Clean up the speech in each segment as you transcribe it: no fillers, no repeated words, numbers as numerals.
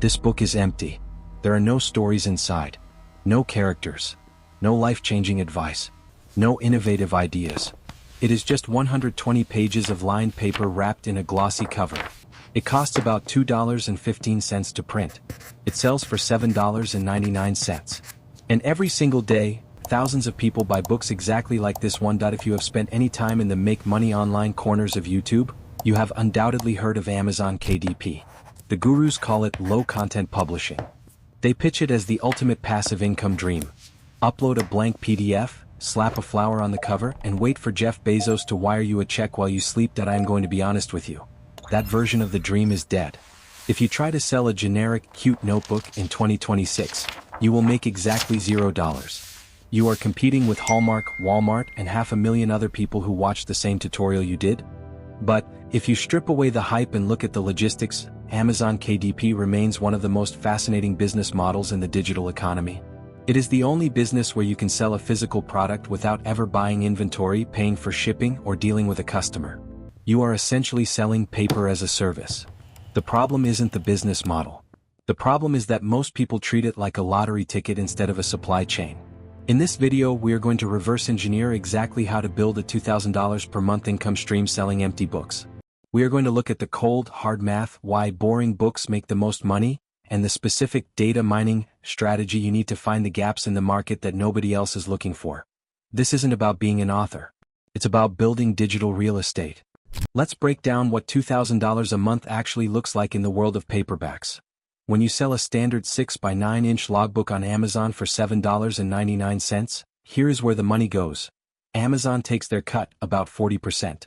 This book is empty. There are no stories inside. No characters. No life-changing advice. No innovative ideas. It is just 120 pages of lined paper wrapped in a glossy cover. It costs about $2.15 to print. It sells for $7.99. And every single day, thousands of people buy books exactly like this one. If you have spent any time in the make money online corners of YouTube, you have undoubtedly heard of Amazon KDP. The gurus call it low-content publishing. They pitch it as the ultimate passive income dream. Upload a blank PDF, slap a flower on the cover, and wait for Jeff Bezos to wire you a check while you sleep. I am going to be honest with you. That version of the dream is dead. If you try to sell a generic, cute notebook in 2026, you will make exactly $0. You are competing with Hallmark, Walmart, and 500,000 other people who watched the same tutorial you did. But, if you strip away the hype and look at the logistics, Amazon KDP remains one of the most fascinating business models in the digital economy. It is the only business where you can sell a physical product without ever buying inventory, paying for shipping, or dealing with a customer. You are essentially selling paper as a service. The problem isn't the business model. The problem is that most people treat it like a lottery ticket instead of a supply chain. In this video, we are going to reverse engineer exactly how to build a $2,000 per month income stream selling empty books. We are going to look at the cold, hard math, why boring books make the most money, and the specific data mining strategy you need to find the gaps in the market that nobody else is looking for. This isn't about being an author. It's about building digital real estate. Let's break down what $2,000 a month actually looks like in the world of paperbacks. When you sell a standard 6 by 9 inch logbook on Amazon for $7.99, here is where the money goes. Amazon takes their cut, about 40%.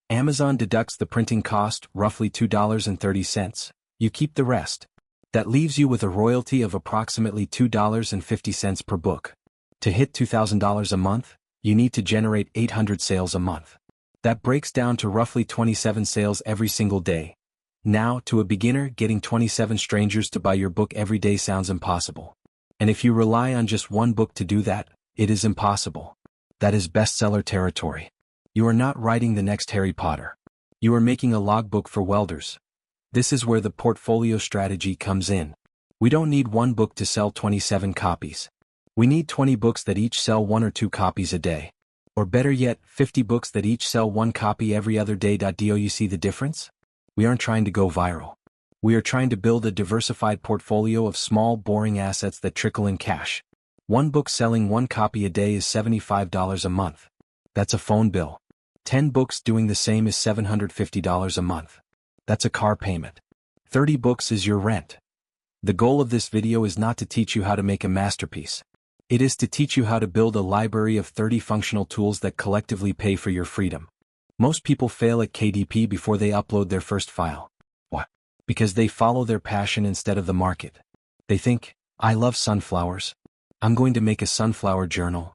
Amazon deducts the printing cost, roughly $2.30. You keep the rest. That leaves you with a royalty of approximately $2.50 per book. To hit $2,000 a month, you need to generate 800 sales a month. That breaks down to roughly 27 sales every single day. Now, to a beginner, getting 27 strangers to buy your book every day sounds impossible. And if you rely on just one book to do that, it is impossible. That is bestseller territory. You are not writing the next Harry Potter. You are making a logbook for welders. This is where the portfolio strategy comes in. We don't need one book to sell 27 copies. We need 20 books that each sell 1 or 2 copies a day. Or better yet, 50 books that each sell 1 copy every other day. Do you see the difference? We aren't trying to go viral. We are trying to build a diversified portfolio of small, boring assets that trickle in cash. One book selling 1 copy a day is $75 a month. That's a phone bill. 10 books doing the same is $750 a month. That's a car payment. 30 books is your rent. The goal of this video is not to teach you how to make a masterpiece. It is to teach you how to build a library of 30 functional tools that collectively pay for your freedom. Most people fail at KDP before they upload their first file. Why? Because they follow their passion instead of the market. They think, I love sunflowers. I'm going to make a sunflower journal.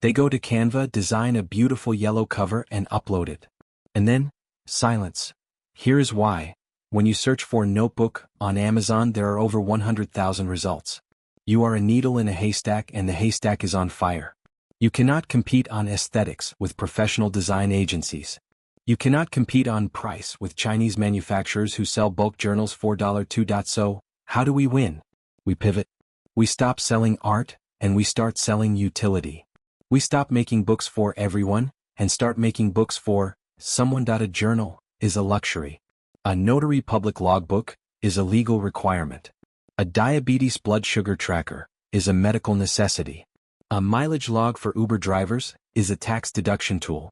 They go to Canva, design a beautiful yellow cover, and upload it. And then, silence. Here is why. When you search for notebook on Amazon, there are over 100,000 results. You are a needle in a haystack, and the haystack is on fire. You cannot compete on aesthetics with professional design agencies. You cannot compete on price with Chinese manufacturers who sell bulk journals for $2. So, how do we win? We pivot. We stop selling art, and we start selling utility. We stop making books for everyone, and start making books for someone. A journal is a luxury. A notary public logbook is a legal requirement. A diabetes blood sugar tracker is a medical necessity. A mileage log for Uber drivers is a tax deduction tool.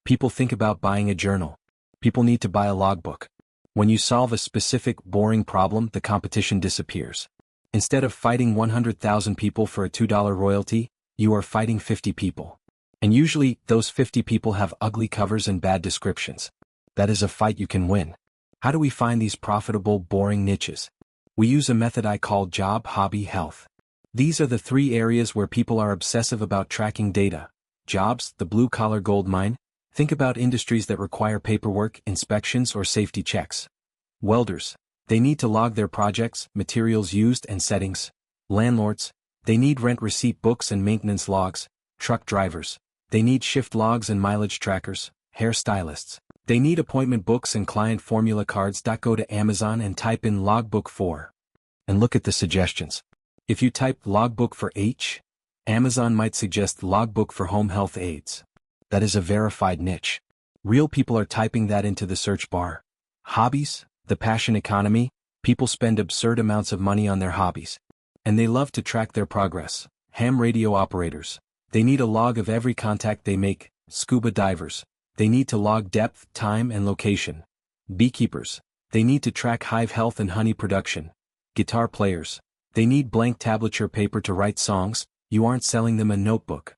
People think about buying a journal. People need to buy a logbook. When you solve a specific, boring problem, the competition disappears. Instead of fighting 100,000 people for a $2 royalty, you are fighting 50 people. And usually, those 50 people have ugly covers and bad descriptions. That is a fight you can win. How do we find these profitable, boring niches? We use a method I call job, hobby, health. These are the 3 areas where people are obsessive about tracking data. Jobs, the blue-collar gold mine. Think about industries that require paperwork, inspections, or safety checks. Welders, they need to log their projects, materials used, and settings. Landlords, they need rent receipt books and maintenance logs. Truck drivers, they need shift logs and mileage trackers. Hairstylists, they need appointment books and client formula cards. Go to Amazon and type in logbook for And look at the suggestions. If you type logbook for H, Amazon might suggest logbook for home health aids. That is a verified niche. Real people are typing that into the search bar. Hobbies, the passion economy, people spend absurd amounts of money on their hobbies. And they love to track their progress. Ham radio operators. They need a log of every contact they make. Scuba divers. They need to log depth, time, and location. Beekeepers. They need to track hive health and honey production. Guitar players. They need blank tablature paper to write songs. You aren't selling them a notebook.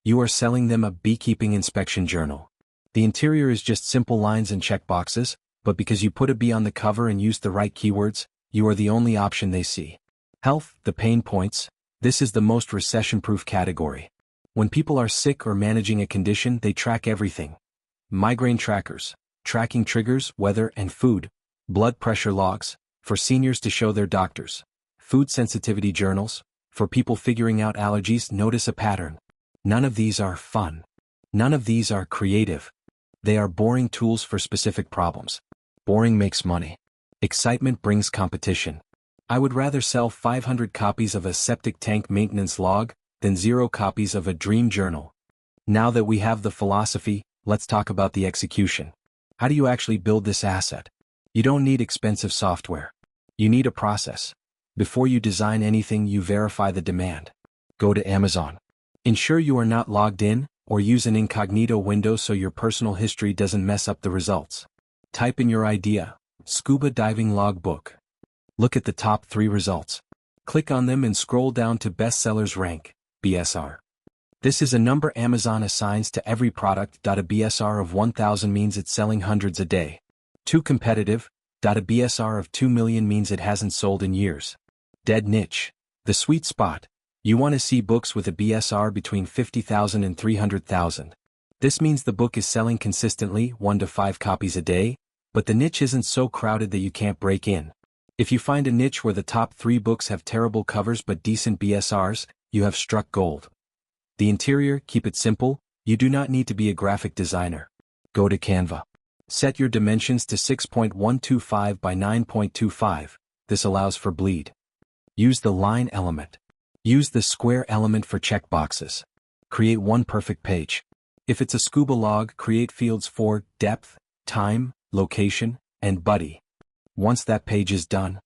You are selling them a beekeeping inspection journal. The interior is just simple lines and checkboxes, but because you put a bee on the cover and used the right keywords, you are the only option they see. Health, the pain points. This is the most recession-proof category. When people are sick or managing a condition, they track everything. Migraine trackers, tracking triggers, weather, and food. Blood pressure logs, for seniors to show their doctors. Food sensitivity journals, for people figuring out allergies, notice a pattern. None of these are fun. None of these are creative. They are boring tools for specific problems. Boring makes money. Excitement brings competition. I would rather sell 500 copies of a septic tank maintenance log than 0 copies of a dream journal. Now that we have the philosophy, let's talk about the execution. How do you actually build this asset? You don't need expensive software. You need a process. Before you design anything, you verify the demand. Go to Amazon. Ensure you are not logged in, or use an incognito window so your personal history doesn't mess up the results. Type in your idea, scuba diving logbook. Look at the top 3 results. Click on them and scroll down to bestsellers rank, BSR. This is a number Amazon assigns to every product. A BSR of 1,000 means it's selling hundreds a day. Too competitive. A BSR of 2 million means it hasn't sold in years. Dead niche. The sweet spot. You want to see books with a BSR between 50,000 and 300,000. This means the book is selling consistently, 1 to 5 copies a day, but the niche isn't so crowded that you can't break in. If you find a niche where the top 3 books have terrible covers but decent BSRs, you have struck gold. The interior, keep it simple. You do not need to be a graphic designer. Go to Canva. Set your dimensions to 6.125 by 9.25. This allows for bleed. Use the line element. Use the square element for checkboxes. Create one perfect page. If it's a scuba log, create fields for depth, time, location, and buddy. Once that page is done,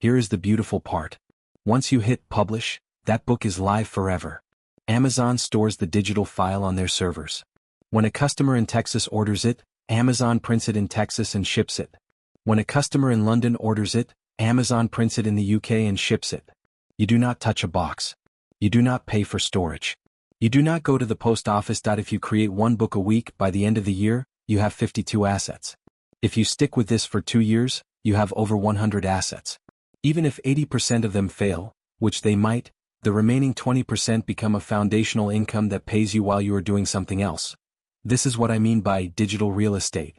here is the beautiful part. Once you hit publish, that book is live forever. Amazon stores the digital file on their servers. When a customer in Texas orders it, Amazon prints it in Texas and ships it. When a customer in London orders it, Amazon prints it in the UK and ships it. You do not touch a box. You do not pay for storage. You do not go to the post office. If you create 1 book a week, by the end of the year, you have 52 assets. If you stick with this for 2 years, you have over 100 assets. Even if 80% of them fail, which they might, the remaining 20% become a foundational income that pays you while you are doing something else. This is what I mean by digital real estate.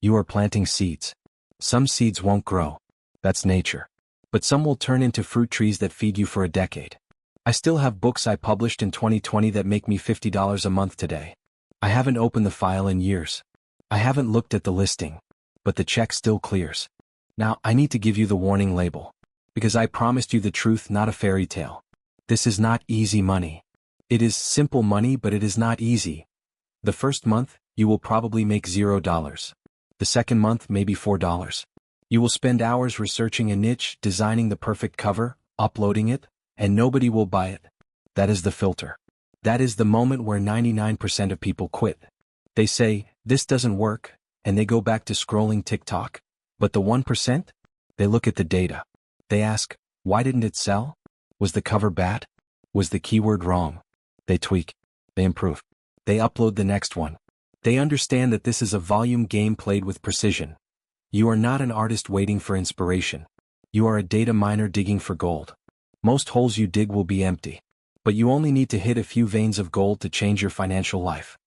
You are planting seeds. Some seeds won't grow. That's nature. But some will turn into fruit trees that feed you for a decade. I still have books I published in 2020 that make me $50 a month today. I haven't opened the file in years. I haven't looked at the listing. But the check still clears. Now, I need to give you the warning label. Because I promised you the truth, not a fairy tale. This is not easy money. It is simple money, but it is not easy. The first month, you will probably make $0. The second month, maybe $4. You will spend hours researching a niche, designing the perfect cover, uploading it, and nobody will buy it. That is the filter. That is the moment where 99% of people quit. They say, this doesn't work, and they go back to scrolling TikTok. But the 1%? They look at the data. They ask, why didn't it sell? Was the cover bad? Was the keyword wrong? They tweak. They improve. They upload the next one. They understand that this is a volume game played with precision. You are not an artist waiting for inspiration. You are a data miner digging for gold. Most holes you dig will be empty. But you only need to hit a few veins of gold to change your financial life.